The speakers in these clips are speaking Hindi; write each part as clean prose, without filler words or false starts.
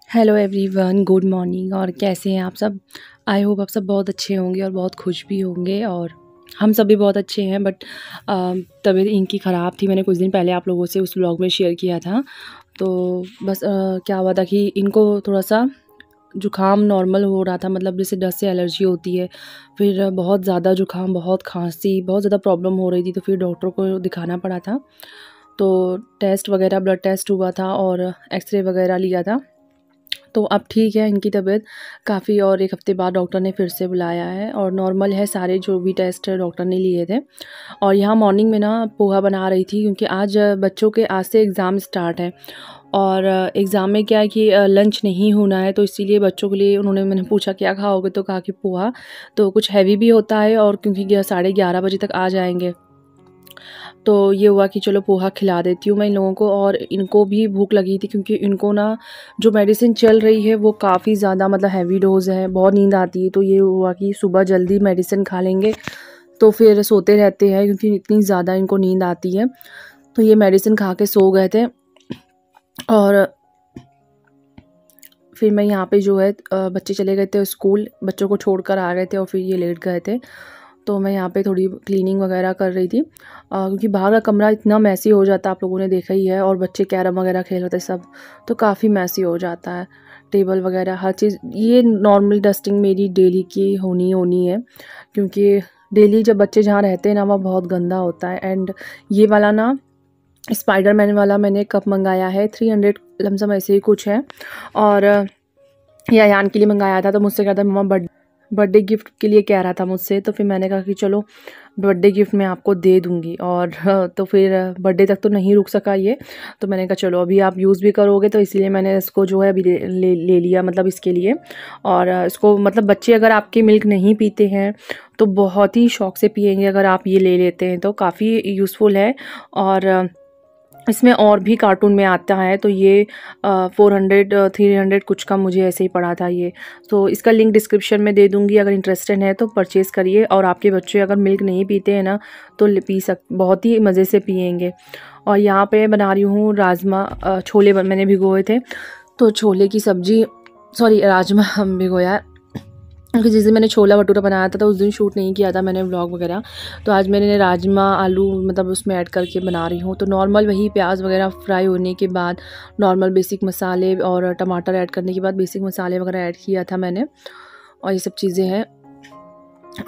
Hello everyone, good morning. और कैसे हैं आप सब? आई होप आप सब बहुत अच्छे होंगे और बहुत खुश भी होंगे। और हम सब भी बहुत अच्छे हैं। बट तबीयत इनकी ख़राब थी। मैंने कुछ दिन पहले आप लोगों से उस व्लॉग में शेयर किया था। तो बस क्या हुआ था कि इनको थोड़ा सा जुकाम नॉर्मल हो रहा था, मतलब जैसे डस्ट से एलर्जी होती है। फिर बहुत ज़्यादा जुकाम, बहुत खांसी, बहुत ज़्यादा प्रॉब्लम हो रही थी। तो फिर डॉक्टर को दिखाना पड़ा था। तो टेस्ट वगैरह, ब्लड टेस्ट हुआ था और एक्सरे वगैरह लिया था। तो अब ठीक है इनकी तबीयत काफ़ी। और 1 हफ़्ते बाद डॉक्टर ने फिर से बुलाया है और नॉर्मल है सारे जो भी टेस्ट डॉक्टर ने लिए थे। और यहाँ मॉर्निंग में ना पोहा बना रही थी, क्योंकि आज बच्चों के आज से एग्ज़ाम स्टार्ट है। और एग्ज़ाम में क्या है कि लंच नहीं होना है, तो इसीलिए बच्चों के लिए मैंने पूछा क्या खाओगे, तो कहा कि पोहा। तो कुछ हैवी भी होता है, और क्योंकि 11:30 बजे तक आ जाएंगे, तो ये हुआ कि चलो पोहा खिला देती हूँ मैं इन लोगों को। और इनको भी भूख लगी थी, क्योंकि इनको ना जो मेडिसिन चल रही है वो काफ़ी ज़्यादा मतलब हैवी डोज है, बहुत नींद आती है। तो ये हुआ कि सुबह जल्दी मेडिसिन खा लेंगे तो फिर सोते रहते हैं, क्योंकि इतनी ज़्यादा इनको नींद आती है। तो ये मेडिसिन खा के सो गए थे। और फिर मैं यहाँ पे जो है बच्चे चले गए थे स्कूल, बच्चों को छोड़कर आ गए थे और फिर ये लेट गए थे। तो मैं यहाँ पे थोड़ी क्लीनिंग वगैरह कर रही थी, क्योंकि बाहर का कमरा इतना मैसी हो जाता है, आप लोगों ने देखा ही है। और बच्चे कैरम वगैरह खेल रहे थे सब, तो काफ़ी मैसी हो जाता है। टेबल वगैरह हर चीज़, ये नॉर्मल डस्टिंग मेरी डेली की होनी है, क्योंकि डेली जब बच्चे जहाँ रहते हैं ना, वहाँ बहुत गंदा होता है। एंड ये वाला ना स्पाइडरमैन वाला मैंने कप मंगाया है, 300 लमसम ऐसे ही कुछ है। और ये अयान के लिए मंगाया था। तो मुझसे कहा था मम्मा बर्थडे गिफ्ट के लिए कह रहा था मुझसे। तो फिर मैंने कहा कि चलो बर्थडे गिफ्ट मैं आपको दे दूँगी। और तो फिर बर्थडे तक तो नहीं रुक सका ये। तो मैंने कहा चलो अभी आप यूज़ भी करोगे, तो इसलिए मैंने इसको जो है अभी ले लिया, मतलब इसके लिए। और इसको मतलब बच्चे अगर आपके मिल्क नहीं पीते हैं तो बहुत ही शौक से पियेंगे। अगर आप ये ले लेते हैं तो काफ़ी यूज़फुल है। और इसमें और भी कार्टून में आता है। तो ये 300 कुछ का मुझे ऐसे ही पड़ा था ये। तो इसका लिंक डिस्क्रिप्शन में दे दूँगी, अगर इंटरेस्टेड है तो परचेज़ करिए। और आपके बच्चे अगर मिल्क नहीं पीते हैं ना, तो बहुत ही मज़े से पियेंगे। और यहाँ पे बना रही हूँ राजमा, छोले मैंने भिगोए थे, तो छोले की सब्ज़ी, सॉरी राजमा हम भिगोया है। क्योंकि जिस दिन मैंने छोला भटूरा बनाया था तो उस दिन शूट नहीं किया था मैंने व्लॉग वगैरह। तो आज मैंने राजमा आलू मतलब उसमें ऐड करके बना रही हूँ। तो नॉर्मल वही प्याज वगैरह फ्राई होने के बाद नॉर्मल बेसिक मसाले और टमाटर ऐड करने के बाद बेसिक मसाले वगैरह ऐड किया था मैंने, और ये सब चीज़ें हैं।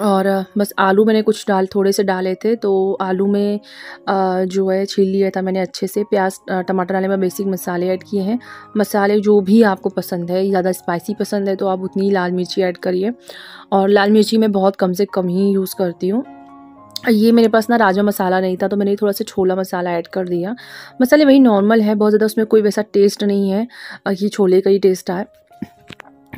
और बस आलू मैंने कुछ थोड़े से डाले थे, तो आलू में जो है छील लिया था मैंने अच्छे से। प्याज टमाटर डालने में बेसिक मसाले ऐड किए हैं। मसाले जो भी आपको पसंद है, ज़्यादा स्पाइसी पसंद है तो आप उतनी लाल मिर्ची ऐड करिए। और लाल मिर्ची मैं बहुत कम से कम ही यूज़ करती हूँ। ये मेरे पास ना राजमा मसाला नहीं था, तो मैंने थोड़ा सा छोला मसाला ऐड कर दिया। मसाले वही नॉर्मल है, बहुत ज़्यादा उसमें कोई वैसा टेस्ट नहीं है कि छोले का ही टेस्ट आए।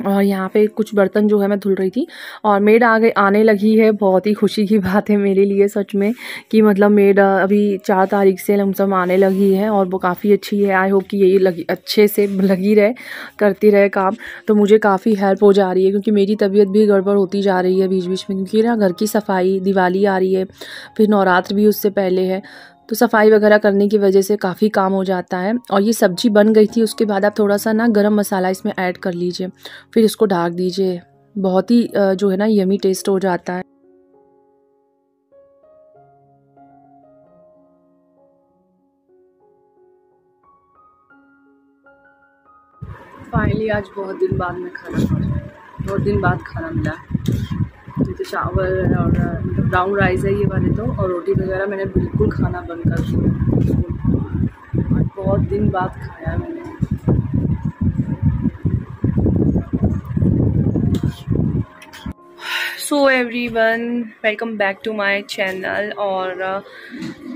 और यहाँ पे कुछ बर्तन जो है मैं धुल रही थी, और मेड आने लगी है। बहुत ही खुशी की बात है मेरे लिए सच में, कि मतलब मेड अभी 4 तारीख से लमसम आने लगी है, और वो काफ़ी अच्छी है। आई होप कि यही अच्छे से लगी रहे, करती रहे काम। तो मुझे काफ़ी हेल्प हो जा रही है, क्योंकि मेरी तबीयत भी गड़बड़ होती जा रही है बीच बीच में, क्योंकि ना घर की सफाई, दिवाली आ रही है, फिर नवरात्र भी उससे पहले है। तो सफाई वगैरह करने की वजह से काफ़ी काम हो जाता है। और ये सब्ज़ी बन गई थी, उसके बाद आप थोड़ा सा ना गरम मसाला इसमें ऐड कर लीजिए, फिर इसको ढक दीजिए। बहुत ही जो है ना यमी टेस्ट हो जाता है। फाइनली आज बहुत दिन बाद मैं खाना खा रही हूँ, बहुत दिन बाद खाना मिला। ये तो चावल और मतलब ब्राउन राइस है ये वाले तो, और रोटी वगैरह मैंने बिल्कुल खाना बंद कर दिया। बहुत दिन बाद खाया मैंने। So everyone, welcome back to my channel. और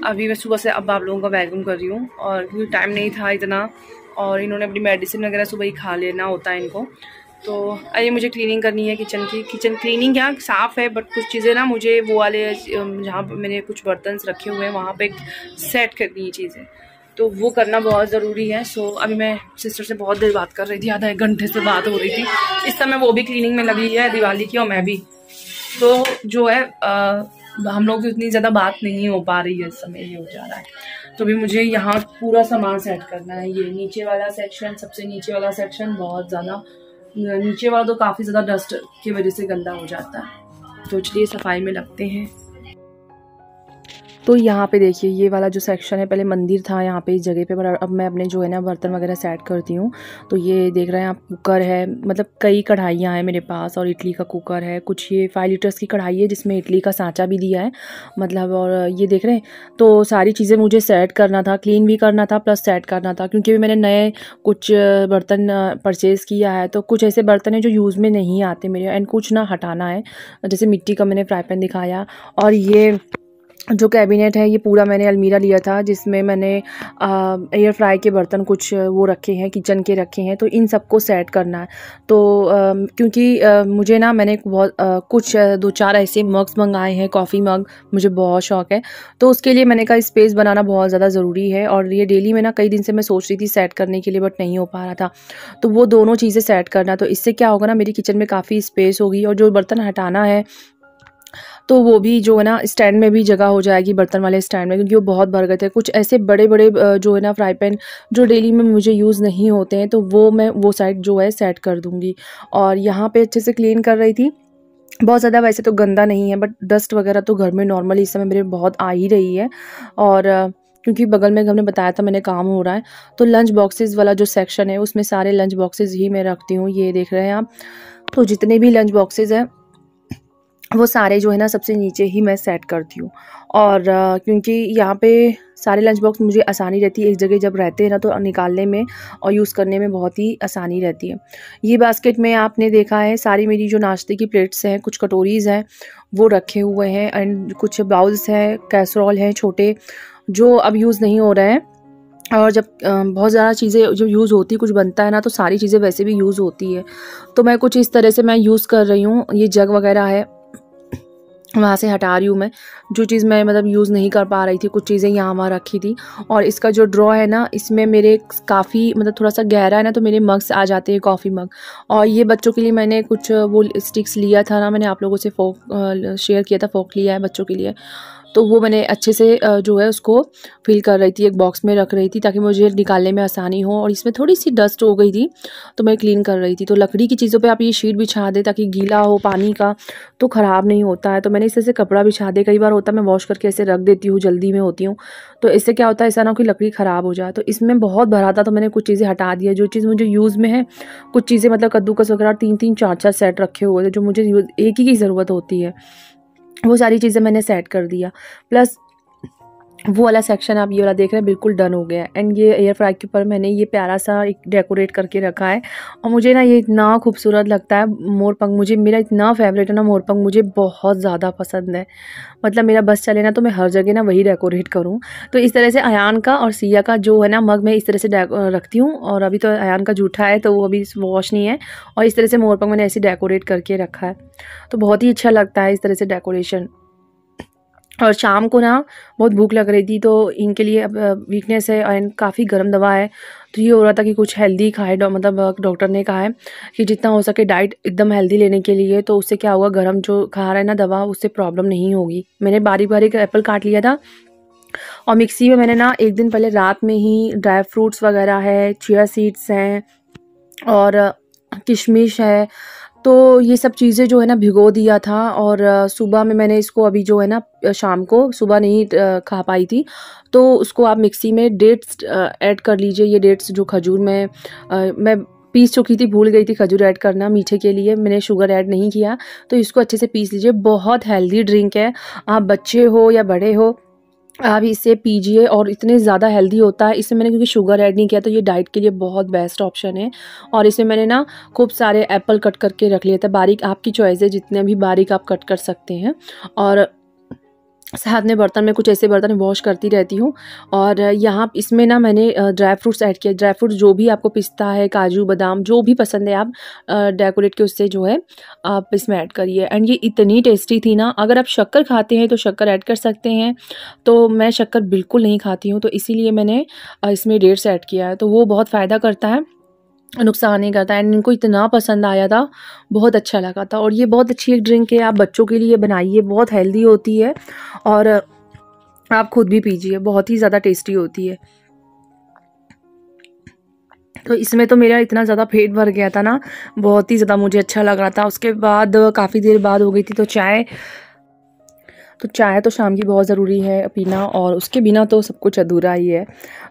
अभी मैं सुबह से अब आप लोगों का वेलकम कर रही हूँ, और क्योंकि टाइम नहीं था इतना, और इन्होंने अपनी मेडिसिन वगैरह सुबह ही खा लेना होता है इनको। तो अरे मुझे क्लीनिंग करनी है किचन की। किचन क्लीनिंग क्या साफ़ है, बट कुछ चीज़ें ना मुझे वो वाले जहाँ पर मैंने कुछ बर्तन रखे हुए हैं वहाँ पे सेट करनी है चीज़ें, तो वो करना बहुत ज़रूरी है। सो अभी मैं सिस्टर से बहुत देर बात कर रही थी, आधा 1 घंटे से बात हो रही थी। इस समय वो भी क्लीनिंग में लगी है दिवाली की, और मैं भी। तो जो है हम लोग की उतनी ज़्यादा बात नहीं हो पा रही है, इस समय ये हो जा रहा है। तो भी मुझे यहाँ पूरा सामान सेट करना है। ये नीचे वाला सेक्शन, सबसे नीचे वाला सेक्शन बहुत ज़्यादा, नीचे वाला तो काफ़ी ज़्यादा डस्ट की वजह से गंदा हो जाता है, तो चलिए सफाई में लगते हैं। तो यहाँ पे देखिए ये वाला जो सेक्शन है, पहले मंदिर था यहाँ पे इस जगह पे, पर अब मैं अपने जो है ना बर्तन वगैरह सेट करती हूँ। तो ये देख रहे हैं आप, कुकर है, मतलब कई कढ़ाइयाँ हैं मेरे पास, और इडली का कुकर है, कुछ ये 5 लीटर्स की कढ़ाई है जिसमें इडली का सांचा भी दिया है मतलब। और ये देख रहे हैं, तो सारी चीज़ें मुझे सेट करना था, क्लीन भी करना था प्लस सेट करना था, क्योंकि भी मैंने नए कुछ बर्तन परचेज़ किया है। तो कुछ ऐसे बर्तन हैं जो यूज़ में नहीं आते मेरे, एंड कुछ ना हटाना है, जैसे मिट्टी का मैंने फ्राई पैन दिखाया। और ये जो कैबिनेट है, ये पूरा मैंने अलमीरा लिया था जिसमें मैंने एयर फ्राई के बर्तन कुछ वो रखे हैं, किचन के रखे हैं, तो इन सबको सेट करना है। तो क्योंकि मुझे ना मैंने बहुत कुछ 2-4 ऐसे मग्स मंगाए हैं, कॉफ़ी मग, मुझे बहुत शौक़ है, तो उसके लिए मैंने कहा स्पेस बनाना बहुत ज़्यादा ज़रूरी है। और ये डेली में ना कई दिन से मैं सोच रही थी सेट करने के लिए, बट नहीं हो पा रहा था, तो वो दोनों चीज़ें सेट करना। तो इससे क्या होगा ना, मेरी किचन में काफ़ी स्पेस होगी, और जो बर्तन हटाना है तो वो भी जो है ना स्टैंड में भी जगह हो जाएगी, बर्तन वाले स्टैंड में, क्योंकि वो बहुत भर गए थे। कुछ ऐसे बड़े बड़े जो है ना फ्राई पैन जो डेली में मुझे यूज़ नहीं होते हैं, तो वो मैं वो साइड जो है सेट कर दूँगी। और यहाँ पे अच्छे से क्लीन कर रही थी, बहुत ज़्यादा वैसे तो गंदा नहीं है, बट डस्ट वगैरह तो घर में नॉर्मली इस समय मेरे बहुत आ ही रही है। और क्योंकि बगल में हमने बताया था मैंने काम हो रहा है, तो लंच बॉक्सेस वाला जो सेक्शन है उसमें सारे लंच बॉक्सेस ही मैं रखती हूँ। ये देख रहे हैं आप, तो जितने भी लंच बॉक्सेस हैं वो सारे जो है ना सबसे नीचे ही मैं सेट करती हूँ। और क्योंकि यहाँ पे सारे लंच बॉक्स मुझे आसानी रहती है, एक जगह जब रहते हैं ना तो निकालने में और यूज़ करने में बहुत ही आसानी रहती है। ये बास्केट में आपने देखा है सारी मेरी जो नाश्ते की प्लेट्स हैं, कुछ कटोरीज़ हैं वो रखे हुए हैं, एंड कुछ बाउल्स हैं, कैसरोल हैं छोटे, जो अब यूज़ नहीं हो रहे हैं। और जब बहुत ज़्यादा चीज़ें जब यूज़ होती है, कुछ बनता है ना, तो सारी चीज़ें वैसे भी यूज़ होती है। तो मैं कुछ इस तरह से मैं यूज़ कर रही हूँ। ये जग वगैरह है, वहाँ से हटा रही हूँ मैं, जो चीज़ मैं मतलब यूज़ नहीं कर पा रही थी, कुछ चीज़ें यहाँ वहाँ रखी थी। और इसका जो ड्रॉ है ना, इसमें मेरे काफ़ी मतलब थोड़ा सा गहरा है ना, तो मेरे मग्स आ जाते हैं, कॉफ़ी मग। और ये बच्चों के लिए मैंने कुछ वो स्टिक्स लिया था ना, मैंने आप लोगों से फोक शेयर किया था, फोक लिया है बच्चों के लिए, तो वो मैंने अच्छे से जो है उसको फिल कर रही थी, एक बॉक्स में रख रही थी ताकि मुझे निकालने में आसानी हो। और इसमें थोड़ी सी डस्ट हो गई थी, तो मैं क्लीन कर रही थी। तो लकड़ी की चीज़ों पे आप ये शीट बिछा दें ताकि गीला हो पानी का तो ख़राब नहीं होता है। तो मैंने इस तरह से कपड़ा बिछा दे, कई बार होता है मैं वॉश करके ऐसे रख देती हूँ, जल्दी में होती हूँ, तो इससे क्या होता है, ऐसा ना हो कि लकड़ी ख़राब हो जाए। तो इसमें बहुत भरा था, तो मैंने कुछ चीज़ें हटा दिया, जो चीज़ मुझे यूज़ में है। कुछ चीज़ें मतलब कद्दूकस वगैरह 3-3 4-4 सेट रखे हुए थे, जो मुझे एक ही की ज़रूरत होती है, वो सारी चीज़ें मैंने सेट कर दिया। प्लस वो वाला सेक्शन आप ये वाला देख रहे हैं बिल्कुल डन हो गया है। एंड ये एयर फ्राई के ऊपर मैंने ये प्यारा सा एक डेकोरेट करके रखा है, और मुझे ना ये इतना खूबसूरत लगता है। मोरपंख मुझे, मेरा इतना फेवरेट है ना मोरपंख, मुझे बहुत ज़्यादा पसंद है। मतलब मेरा बस चले ना तो मैं हर जगह ना वही डेकोरेट करूँ। तो इस तरह से अयान का और सिया का जो है ना मग मैं इस तरह से रखती हूँ। और अभी तो अयान का जूठा है तो वो अभी वॉश नहीं है, और इस तरह से मोरपंख मैंने ऐसे डेकोरेट करके रखा है, तो बहुत ही अच्छा लगता है इस तरह से डेकोरेशन। और शाम को ना बहुत भूख लग रही थी, तो इनके लिए अब वीकनेस है एंड काफ़ी गर्म दवा है, तो ये हो रहा था कि कुछ हेल्दी खाए। मतलब डॉक्टर ने कहा है कि जितना हो सके डाइट एकदम हेल्दी लेने के लिए, तो उससे क्या होगा, गर्म जो खा रहा है ना दवा, उससे प्रॉब्लम नहीं होगी। मैंने बारीक बारीक एप्पल काट लिया था, और मिक्सी में मैंने ना एक दिन पहले रात में ही ड्राई फ्रूट्स वगैरह है, चिया सीड्स हैं और किशमिश है, तो ये सब चीज़ें जो है ना भिगो दिया था। और सुबह में मैंने इसको अभी जो है ना शाम को, सुबह नहीं खा पाई थी, तो उसको आप मिक्सी में डेट्स ऐड कर लीजिए। ये डेट्स जो खजूर में मैं पीस चुकी थी, भूल गई थी खजूर ऐड करना मीठे के लिए, मैंने शुगर ऐड नहीं किया, तो इसको अच्छे से पीस लीजिए। बहुत हेल्दी ड्रिंक है, आप बच्चे हो या बड़े हो आप इसे पीजिए, और इतने ज़्यादा हेल्दी होता है। इसमें मैंने क्योंकि शुगर ऐड नहीं किया, तो ये डाइट के लिए बहुत बेस्ट ऑप्शन है। और इसमें मैंने ना खूब सारे एप्पल कट करके रख लिए थे, बारीक, आपकी चॉइस है, जितने भी बारीक आप कट कर सकते हैं। और साथ में बर्तन में कुछ ऐसे बर्तन वॉश करती रहती हूँ। और यहाँ इसमें ना मैंने ड्राई फ्रूट्स ऐड किया। ड्राई फ्रूट्स जो भी आपको पिस्ता है, काजू बादाम, जो भी पसंद है, आप डेकोरेट के उससे जो है आप इसमें ऐड करिए। एंड ये इतनी टेस्टी थी ना, अगर आप शक्कर खाते हैं तो शक्कर ऐड कर सकते हैं, तो मैं शक्कर बिल्कुल नहीं खाती हूँ, तो इसीलिए मैंने इसमें डेट्स ऐड किया है, तो वो बहुत फ़ायदा करता है। नुकसान नहीं करता एंड इनको इतना पसंद आया था, बहुत अच्छा लगा था। और ये बहुत अच्छी एक ड्रिंक है, आप बच्चों के लिए बनाइए, बहुत हेल्दी होती है और आप खुद भी पीजिए, बहुत ही ज़्यादा टेस्टी होती है। तो इसमें तो मेरा इतना ज़्यादा पेट भर गया था ना, बहुत ही ज़्यादा मुझे अच्छा लग रहा था। उसके बाद काफ़ी देर बाद हो गई थी, तो चाय तो शाम की बहुत ज़रूरी है पीना, और उसके बिना तो सब कुछ अधूरा ही है।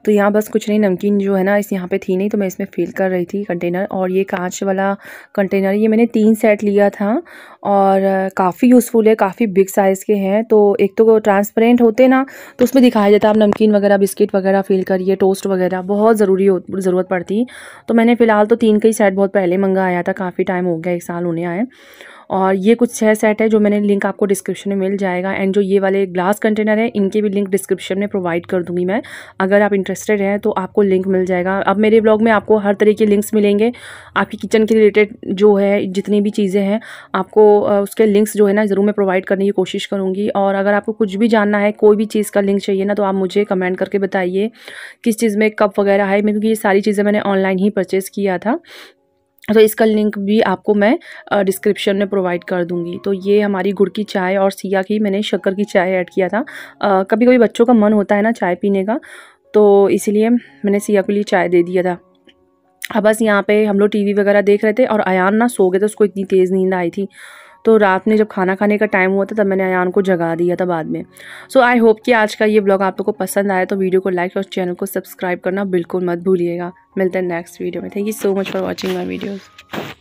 तो यहाँ बस कुछ नहीं, नमकीन जो है ना इस यहाँ पे थी नहीं, तो मैं इसमें फ़िल कर रही थी कंटेनर। और ये कांच वाला कंटेनर, ये मैंने 3 सेट लिया था और काफ़ी यूज़फुल है, काफ़ी बिग साइज़ के हैं। तो एक तो ट्रांसपेरेंट होते ना, तो उसमें दिखाया जाता है आप नमकीन वगैरह, बिस्किट वगैरह फ़िल करिए, टोस्ट वगैरह, बहुत ज़रूरत पड़ती। तो मैंने फ़िलहाल तो 3 का ही सेट बहुत पहले मंगाया था, काफ़ी टाइम हो गया, 1 साल होने आए। और ये कुछ 6 सेट है जो मैंने लिंक आपको डिस्क्रिप्शन में मिल जाएगा। एंड जो ये वाले ग्लास कंटेनर है, इनके भी लिंक डिस्क्रिप्शन में प्रोवाइड कर दूंगी मैं, अगर आप इंटरेस्टेड हैं तो आपको लिंक मिल जाएगा। अब मेरे ब्लॉग में आपको हर तरह के लिंक्स मिलेंगे, आपकी किचन के रिलेटेड जो है जितनी भी चीज़ें हैं, आपको उसके लिंक्स जो है ना ज़रूर मैं प्रोवाइड करने की कोशिश करूँगी। और अगर आपको कुछ भी जानना है, कोई भी चीज़ का लिंक चाहिए ना, तो आप मुझे कमेंट करके बताइए किस चीज़ में कप वगैरह है, क्योंकि ये सारी चीज़ें मैंने ऑनलाइन ही परचेज़ किया था। तो इसका लिंक भी आपको मैं डिस्क्रिप्शन में प्रोवाइड कर दूंगी। तो ये हमारी गुड़ की चाय, और सिया की मैंने शक्कर की चाय ऐड किया था। कभी कभी बच्चों का मन होता है ना चाय पीने का, तो इसीलिए मैंने सिया के लिए चाय दे दिया था। अब बस यहाँ पे हम लोग टीवी वगैरह देख रहे थे, और अयान ना सो गए थे, उसको इतनी तेज़ नींद आई थी। तो रात में जब खाना खाने का टाइम हुआ था, तब मैंने अयान को जगा दिया था बाद में। सो आई होप कि आज का ये ब्लॉग आप लोगों को पसंद आया, तो वीडियो को लाइक और चैनल को सब्सक्राइब करना बिल्कुल मत भूलिएगा। मिलते हैं नेक्स्ट वीडियो में। Thank you so much for watching my videos.